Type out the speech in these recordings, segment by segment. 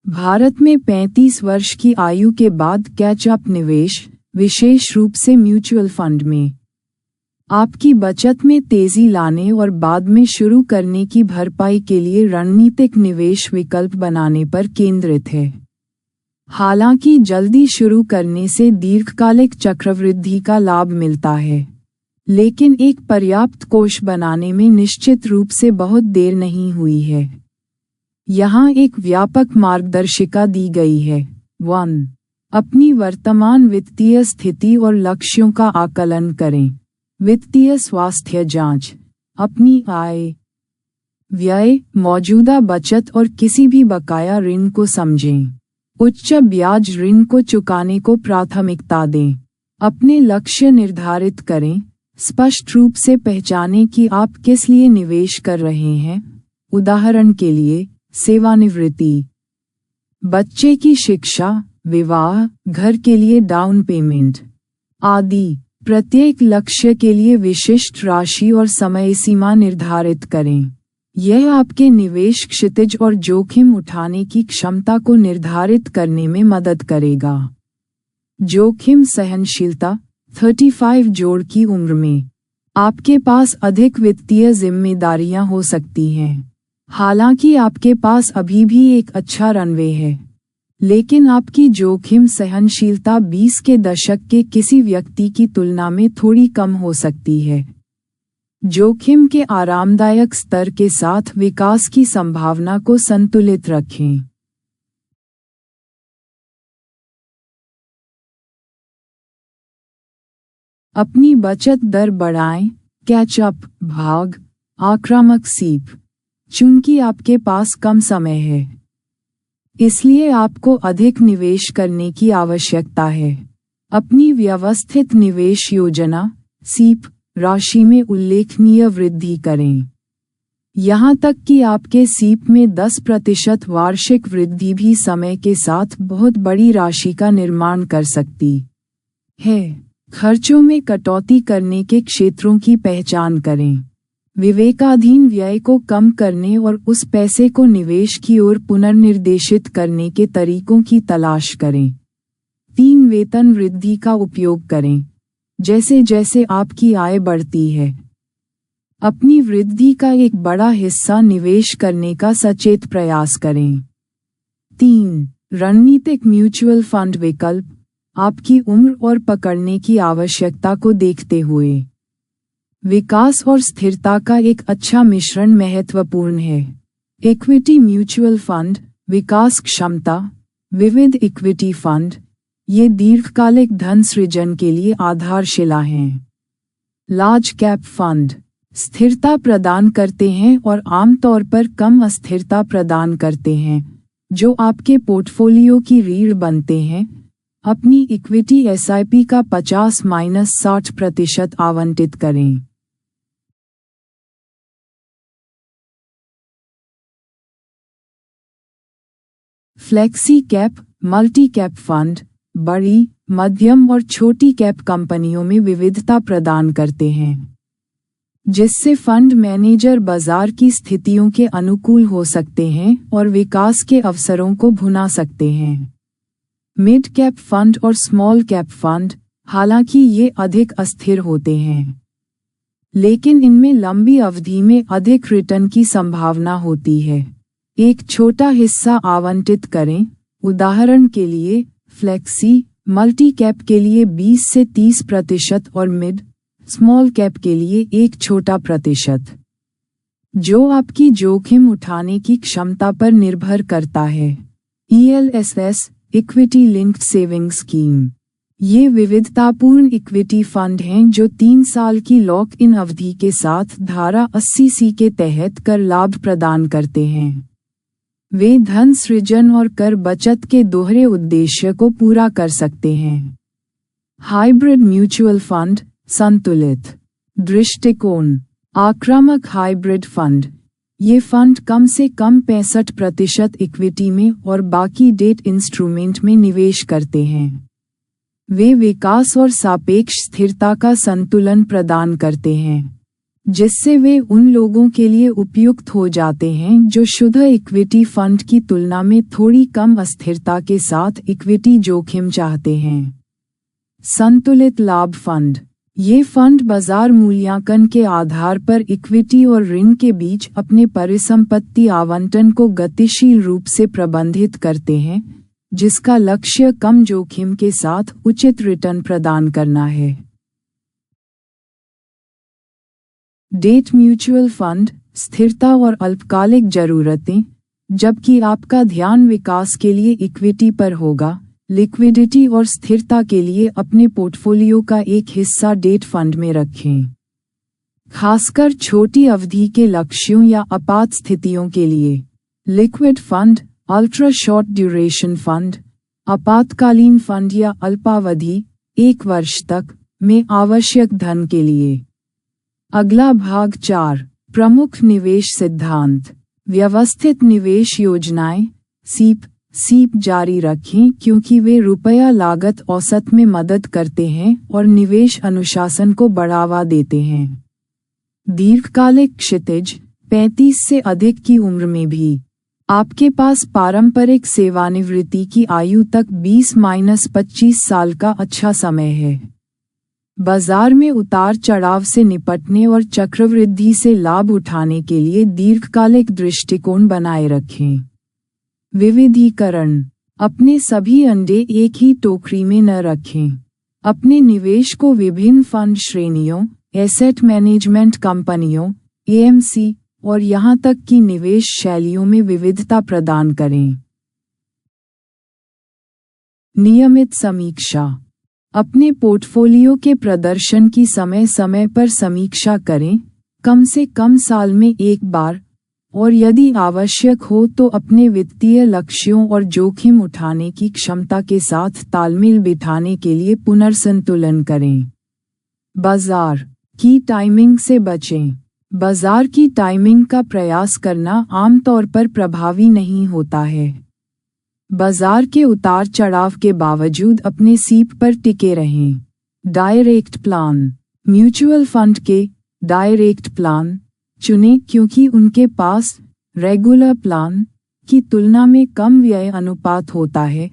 भारत में 35 वर्ष की आयु के बाद कैच अप निवेश, विशेष रूप से म्यूचुअल फंड में, आपकी बचत में तेजी लाने और बाद में शुरू करने की भरपाई के लिए रणनीतिक निवेश विकल्प बनाने पर केंद्रित है। हालांकि जल्दी शुरू करने से दीर्घकालिक चक्रवृद्धि का लाभ मिलता है, लेकिन एक पर्याप्त कोष बनाने में निश्चित रूप से बहुत देर नहीं हुई है। यहाँ एक व्यापक मार्गदर्शिका दी गई है। 1. अपनी वर्तमान वित्तीय स्थिति और लक्ष्यों का आकलन करें। वित्तीय स्वास्थ्य जांच। अपनी आय, व्यय, मौजूदा बचत और किसी भी बकाया ऋण को समझें। उच्च ब्याज ऋण को चुकाने को प्राथमिकता दें। अपने लक्ष्य निर्धारित करें। स्पष्ट रूप से पहचानें कि आप किस लिए निवेश कर रहे हैं। उदाहरण के लिए, सेवानिवृत्ति, बच्चे की शिक्षा, विवाह, घर के लिए डाउन पेमेंट आदि। प्रत्येक लक्ष्य के लिए विशिष्ट राशि और समय सीमा निर्धारित करें। यह आपके निवेश क्षितिज और जोखिम उठाने की क्षमता को निर्धारित करने में मदद करेगा। जोखिम सहनशीलता। 35 जोड़ की उम्र में आपके पास अधिक वित्तीय जिम्मेदारियां हो सकती हैं। हालांकि आपके पास अभी भी एक अच्छा रनवे है, लेकिन आपकी जोखिम सहनशीलता 20 के दशक के किसी व्यक्ति की तुलना में थोड़ी कम हो सकती है। जोखिम के आरामदायक स्तर के साथ विकास की संभावना को संतुलित रखें। अपनी बचत दर बढ़ाएं। कैच अप भाग, आक्रामक सीप। चूंकि आपके पास कम समय है, इसलिए आपको अधिक निवेश करने की आवश्यकता है। अपनी व्यवस्थित निवेश योजना सीप राशि में उल्लेखनीय वृद्धि करें। यहाँ तक कि आपके सीप में 10% वार्षिक वृद्धि भी समय के साथ बहुत बड़ी राशि का निर्माण कर सकती है। खर्चों में कटौती करने के क्षेत्रों की पहचान करें। विवेकाधीन व्यय को कम करने और उस पैसे को निवेश की ओर पुनर्निर्देशित करने के तरीकों की तलाश करें। 3. वेतन वृद्धि का उपयोग करें। जैसे जैसे आपकी आय बढ़ती है, अपनी वृद्धि का एक बड़ा हिस्सा निवेश करने का सचेत प्रयास करें। 3. रणनीतिक म्यूचुअल फंड विकल्प। आपकी उम्र और पकड़ने की आवश्यकता को देखते हुए विकास और स्थिरता का एक अच्छा मिश्रण महत्वपूर्ण है। इक्विटी म्यूचुअल फंड, विकास क्षमता, विविध इक्विटी फंड, ये दीर्घकालिक धन सृजन के लिए आधारशिला हैं। लार्ज कैप फंड स्थिरता प्रदान करते हैं और आमतौर पर कम अस्थिरता प्रदान करते हैं, जो आपके पोर्टफोलियो की रीढ़ बनते हैं। अपनी इक्विटी एसआईपी का 50-60% आवंटित करें। Flexi cap, multi cap fund बड़ी, मध्यम और छोटी कैप कंपनियों में विविधता प्रदान करते हैं, जिससे फंड मैनेजर बाजार की स्थितियों के अनुकूल हो सकते हैं और विकास के अवसरों को भुना सकते हैं। मिड कैप फंड और स्मॉल कैप फंड, हालांकि ये अधिक अस्थिर होते हैं, लेकिन इनमें लंबी अवधि में अधिक रिटर्न की संभावना होती है। एक छोटा हिस्सा आवंटित करें। उदाहरण के लिए, फ्लेक्सी मल्टी कैप के लिए 20 से 30% और मिड स्मॉल कैप के लिए एक छोटा प्रतिशत, जो आपकी जोखिम उठाने की क्षमता पर निर्भर करता है। ELSS equity linked saving scheme, ये विविधतापूर्ण इक्विटी फंड हैं जो 3 साल की लॉक इन अवधि के साथ धारा 80C के तहत कर लाभ प्रदान करते हैं। वे धन सृजन और कर बचत के दोहरे उद्देश्य को पूरा कर सकते हैं। हाइब्रिड म्यूचुअल फंड, संतुलित दृष्टिकोण। आक्रामक हाइब्रिड फंड, ये फंड कम से कम 65% इक्विटी में और बाकी डेट इंस्ट्रूमेंट में निवेश करते हैं। वे विकास और सापेक्ष स्थिरता का संतुलन प्रदान करते हैं। जिससे वे उन लोगों के लिए उपयुक्त हो जाते हैं जो शुद्ध इक्विटी फंड की तुलना में थोड़ी कम अस्थिरता के साथ इक्विटी जोखिम चाहते हैं। संतुलित लाभ फंड। ये फंड बाजार मूल्यांकन के आधार पर इक्विटी और ऋण के बीच अपने परिसंपत्ति आवंटन को गतिशील रूप से प्रबंधित करते हैं, जिसका लक्ष्य कम जोखिम के साथ उचित रिटर्न प्रदान करना है। Debt mutual fund. स्थिरता और अल्पकालिक जरूरतें। जबकि आपका ध्यान विकास के लिए इक्विटी पर होगा, लिक्विडिटी और स्थिरता के लिए अपने पोर्टफोलियो का एक हिस्सा डेट फंड में रखें। खासकर छोटी अवधि के लक्ष्यों या आपात स्थितियों के लिए। Liquid fund, ultra short duration fund, आपातकालीन फंड या अल्पावधि 1 वर्ष तक में आवश्यक धन के लिए। अगला भाग 4, प्रमुख निवेश सिद्धांत। व्यवस्थित निवेश योजनाएं सीप जारी रखें क्योंकि वे रुपया लागत औसत में मदद करते हैं और निवेश अनुशासन को बढ़ावा देते हैं। दीर्घकालिक क्षितिज। 35 से अधिक की उम्र में भी आपके पास पारंपरिक सेवानिवृत्ति की आयु तक 20-25 साल का अच्छा समय है। बाजार में उतार चढ़ाव से निपटने और चक्रवृद्धि से लाभ उठाने के लिए दीर्घकालिक दृष्टिकोण बनाए रखें। विविधीकरण। अपने सभी अंडे एक ही टोकरी में न रखें। अपने निवेश को विभिन्न फंड श्रेणियों, एसेट मैनेजमेंट कंपनियों, एएमसी और यहां तक कि निवेश शैलियों में विविधता प्रदान करें। नियमित समीक्षा। अपने पोर्टफोलियो के प्रदर्शन की समय समय पर समीक्षा करें, कम से कम साल में एक बार, और यदि आवश्यक हो तो अपने वित्तीय लक्ष्यों और जोखिम उठाने की क्षमता के साथ तालमेल बिठाने के लिए पुनर्संतुलन करें। बाजार की टाइमिंग से बचें। बाजार की टाइमिंग का प्रयास करना आमतौर पर प्रभावी नहीं होता है। बाजार के उतार चढ़ाव के बावजूद अपने सीप पर टिके रहें। Direct plan. म्यूचुअल फंड के डायरेक्ट प्लान चुनें क्योंकि उनके पास रेगुलर प्लान की तुलना में कम व्यय अनुपात होता है,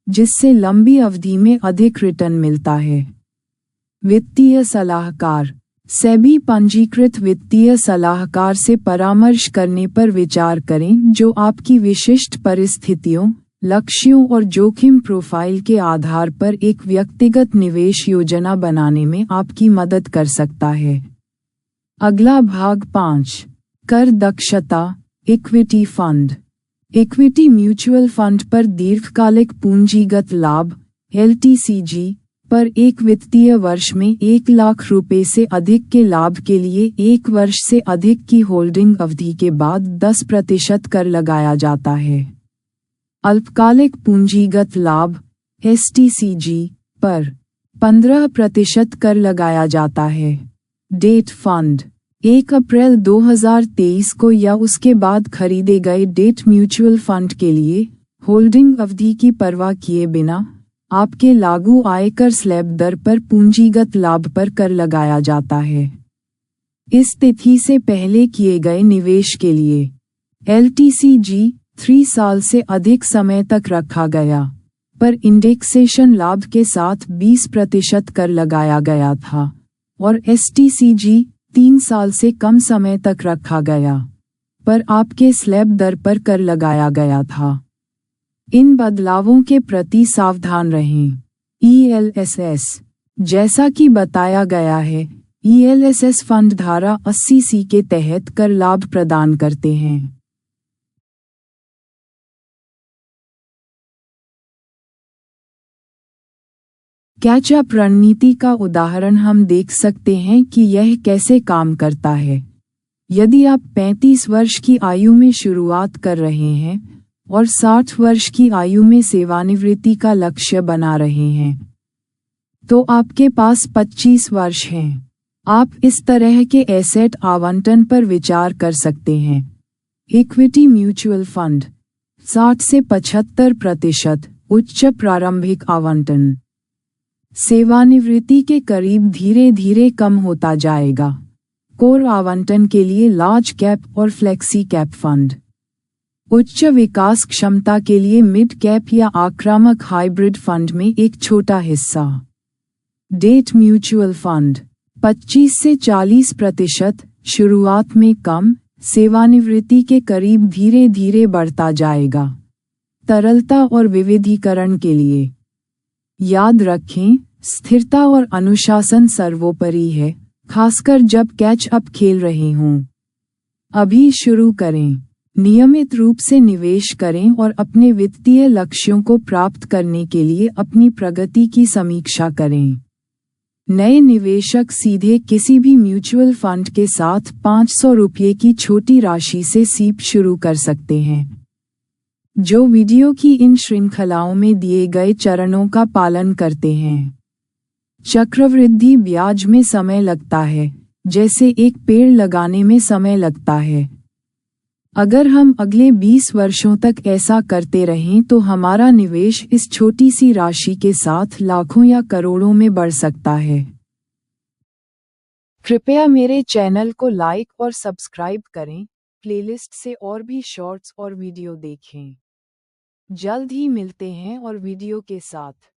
जिससे लंबी अवधि में अधिक रिटर्न मिलता है। वित्तीय सलाहकार। सेबी पंजीकृत वित्तीय सलाहकार से परामर्श करने पर विचार करें जो आपकी विशिष्ट परिस्थितियों, लक्ष्यों और जोखिम प्रोफाइल के आधार पर एक व्यक्तिगत निवेश योजना बनाने में आपकी मदद कर सकता है। अगला भाग 5, कर दक्षता। Equity fund. Equity mutual fund पर दीर्घकालिक पूंजीगत लाभ (LTCG) पर एक वित्तीय वर्ष में 1 लाख रुपए से अधिक के लाभ के लिए 1 वर्ष से अधिक की होल्डिंग अवधि के बाद 10% कर लगाया जाता है। अल्पकालिक पूंजीगत लाभ (STCG) पर 15% कर लगाया जाता है। Date fund. 1 अप्रैल 2023 को या उसके बाद खरीदे गए डेट म्यूचुअल फंड के लिए होल्डिंग अवधि की परवाह किए बिना आपके लागू आयकर स्लैब दर पर पूंजीगत लाभ पर कर लगाया जाता है। इस तिथि से पहले किए गए निवेश के लिए LTCG 3 साल से अधिक समय तक रखा गया, पर इंडेक्सेशन लाभ के साथ 20% कर लगाया गया था, और STCG 3 साल से कम समय तक रखा गया, पर आपके स्लैब दर पर कर लगाया गया था। इन बदलावों के प्रति सावधान रहें। ELSS। जैसा कि बताया गया है, ELSS फंड धारा 80C के तहत कर लाभ प्रदान करते हैं। कैच-अप रणनीति का उदाहरण हम देख सकते हैं कि यह कैसे काम करता है। यदि आप 35 वर्ष की आयु में शुरुआत कर रहे हैं और 60 वर्ष की आयु में सेवानिवृत्ति का लक्ष्य बना रहे हैं, तो आपके पास 25 वर्ष हैं। आप इस तरह के एसेट आवंटन पर विचार कर सकते हैं। इक्विटी म्यूचुअल फंड 60 से 75% उच्च प्रारंभिक आवंटन। सेवानिवृत्ति के करीब धीरे धीरे कम होता जाएगा। कोर आवंटन के लिए लार्ज कैप और फ्लेक्सी कैप फंड। उच्च विकास क्षमता के लिए मिड कैप या आक्रामक हाइब्रिड फंड में एक छोटा हिस्सा। डेट म्यूचुअल फंड 25 से 40%, शुरुआत में कम, सेवानिवृत्ति के करीब धीरे धीरे बढ़ता जाएगा। तरलता और विविधीकरण के लिए याद रखें, स्थिरता और अनुशासन सर्वोपरि है, खासकर जब कैच अप खेल रहे हों। अभी शुरू करें। नियमित रूप से निवेश करें और अपने वित्तीय लक्ष्यों को प्राप्त करने के लिए अपनी प्रगति की समीक्षा करें। नए निवेशक सीधे किसी भी म्यूचुअल फंड के साथ 500 रुपये की छोटी राशि से सीप शुरू कर सकते हैं, जो वीडियो की इन श्रृंखलाओं में दिए गए चरणों का पालन करते हैं। चक्रवृद्धि ब्याज में समय लगता है, जैसे एक पेड़ लगाने में समय लगता है। अगर हम अगले 20 वर्षों तक ऐसा करते रहें तो हमारा निवेश इस छोटी सी राशि के साथ लाखों या करोड़ों में बढ़ सकता है। कृपया मेरे चैनल को लाइक और सब्सक्राइब करें, प्लेलिस्ट से और भी शॉर्ट्स और वीडियो देखें। जल्द ही मिलते हैं और वीडियो के साथ।